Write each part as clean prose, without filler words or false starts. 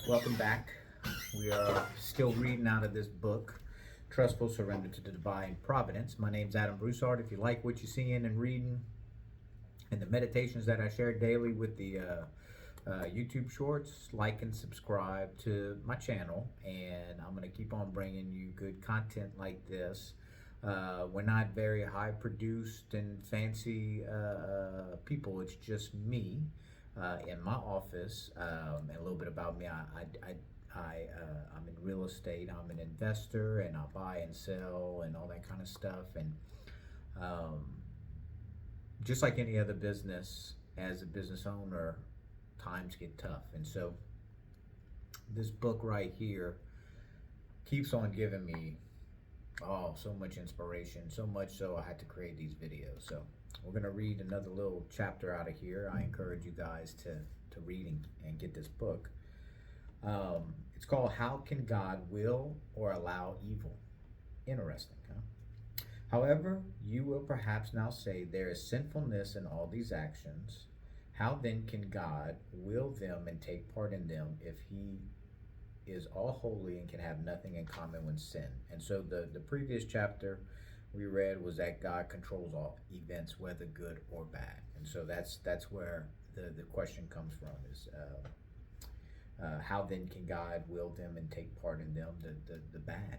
Welcome back. We are still reading out of this book, Trustful Surrender to the Divine Providence. My name's Adam Broussard. If you like what you're seeing and reading and the meditations that I share daily with the YouTube shorts, like and subscribe to my channel. And I'm going to keep on bringing you good content like this. We're not very high produced and fancy people. It's just me in my office, and a little bit about me. I'm in real estate. I'm an investor, and I buy and sell and all that kind of stuff. And um, just like any other business, as a business owner, times get tough. And so this book right here keeps on giving me so much inspiration, so much so I had to create these videos. So we're going to read another little chapter out of here. I encourage you guys to read and get this book. It's called How Can God Will or Allow Evil? Interesting, huh? However, you will perhaps now say there is sinfulness in all these actions. How then can God will them and take part in them if he is all holy and can have nothing in common with sin? And so the previous chapter we read was that God controls all events, whether good or bad. And so that's where the question comes from is how then can God will them and take part in them, the bad?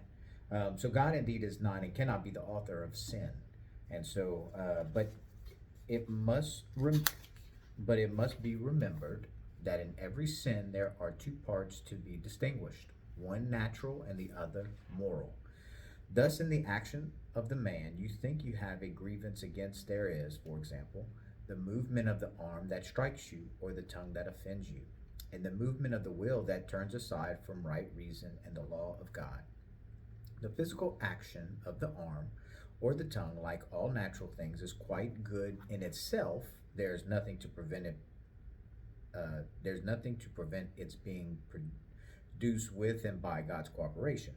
So God indeed is not and cannot be the author of sin. And so, but it must be remembered that in every sin there are two parts to be distinguished, one natural and the other moral. Thus, in the action of the man, you think you have a grievance against there is, for example, the movement of the arm that strikes you or the tongue that offends you, and the movement of the will that turns aside from right reason and the law of God. The physical action of the arm or the tongue, like all natural things, is quite good in itself. There's nothing to prevent its being produced with and by God's cooperation.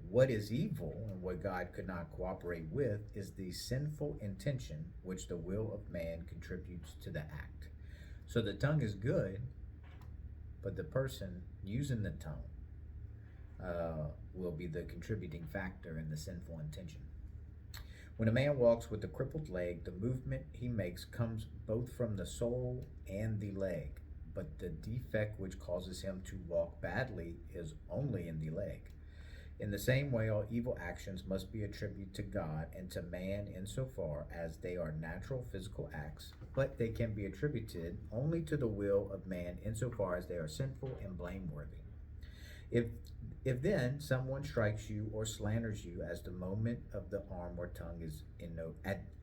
What is evil and what God could not cooperate with is the sinful intention which the will of man contributes to the act. So the tongue is good, but the person using the tongue will be the contributing factor in the sinful intention. When a man walks with a crippled leg, the movement he makes comes both from the soul and the leg, but the defect which causes him to walk badly is only in the leg. In the same way, all evil actions must be attributed to God and to man insofar as they are natural physical acts, but they can be attributed only to the will of man insofar as they are sinful and blameworthy. If then someone strikes you or slanders you as the moment of the arm or tongue is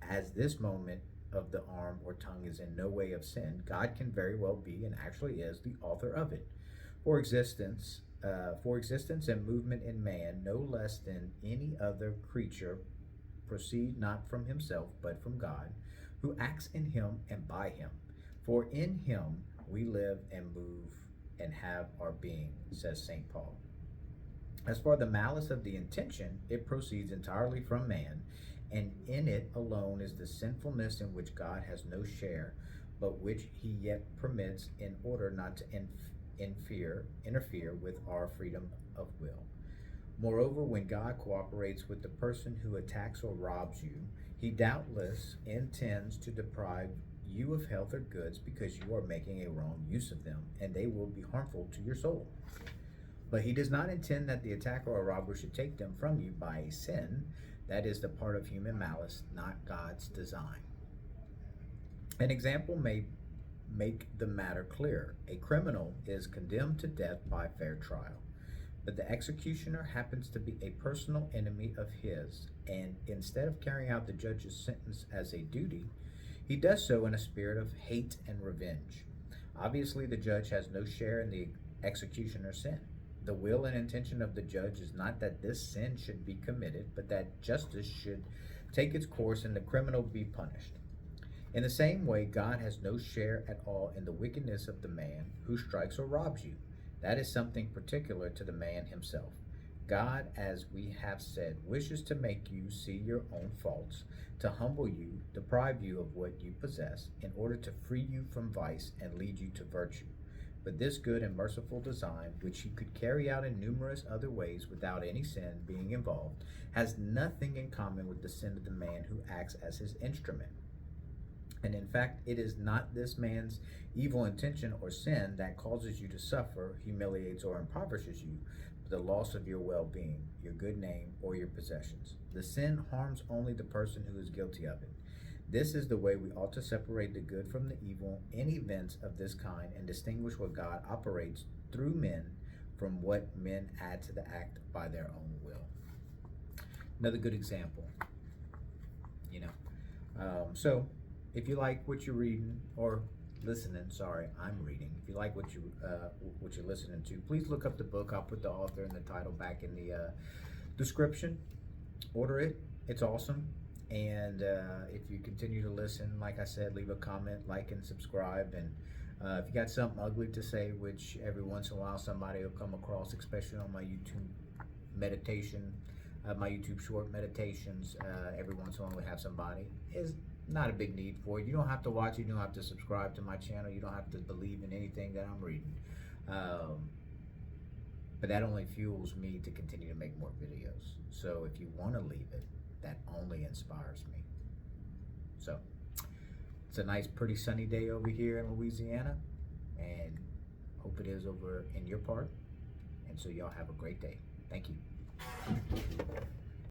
as this moment of the arm or tongue is in no way of sin, God can very well be and actually is the author of it. For existence and movement in man, no less than any other creature, proceed not from himself, but from God, who acts in him and by him. For in him we live and move and have our being, says St. Paul. As for the malice of the intention, it proceeds entirely from man, and in it alone is the sinfulness in which God has no share, but which he yet permits in order not to interfere with our freedom of will. Moreover, when God cooperates with the person who attacks or robs you, he doubtless intends to deprive you of health or goods because you are making a wrong use of them, and they will be harmful to your soul. But he does not intend that the attacker or robber should take them from you by a sin. That is the part of human malice, not God's design. An example may make the matter clear. A criminal is condemned to death by fair trial, but the executioner happens to be a personal enemy of his, and instead of carrying out the judge's sentence as a duty, he does so in a spirit of hate and revenge. Obviously, the judge has no share in the executioner's sin. The will and intention of the judge is not that this sin should be committed, but that justice should take its course and the criminal be punished. In the same way, God has no share at all in the wickedness of the man who strikes or robs you. That is something particular to the man himself. God, as we have said, wishes to make you see your own faults, to humble you, deprive you of what you possess, in order to free you from vice and lead you to virtue. But this good and merciful design, which he could carry out in numerous other ways without any sin being involved, has nothing in common with the sin of the man who acts as his instrument. And in fact, it is not this man's evil intention or sin that causes you to suffer, humiliates, or impoverishes you, but the loss of your well being, your good name, or your possessions. The sin harms only the person who is guilty of it. This is the way we ought to separate the good from the evil in events of this kind and distinguish what God operates through men from what men add to the act by their own will. Another good example, so if you like what you're reading or listening, sorry, I'm reading. If you like what you're listening to, please look up the book. I'll put the author and the title back in the description. Order it. It's awesome. And if you continue to listen, like I said, leave a comment, like, and subscribe. And if you got something ugly to say, which every once in a while somebody will come across, especially on my YouTube meditation, my YouTube short meditations, every once in a while we have somebody. Is not a big need for it. You don't have to watch it. You don't have to subscribe to my channel. You don't have to believe in anything that I'm reading. But that only fuels me to continue to make more videos. So if you want to leave it, that only inspires me. So it's a nice, pretty sunny day over here in Louisiana, and hope it is over in your part. And so y'all have a great day. Thank you.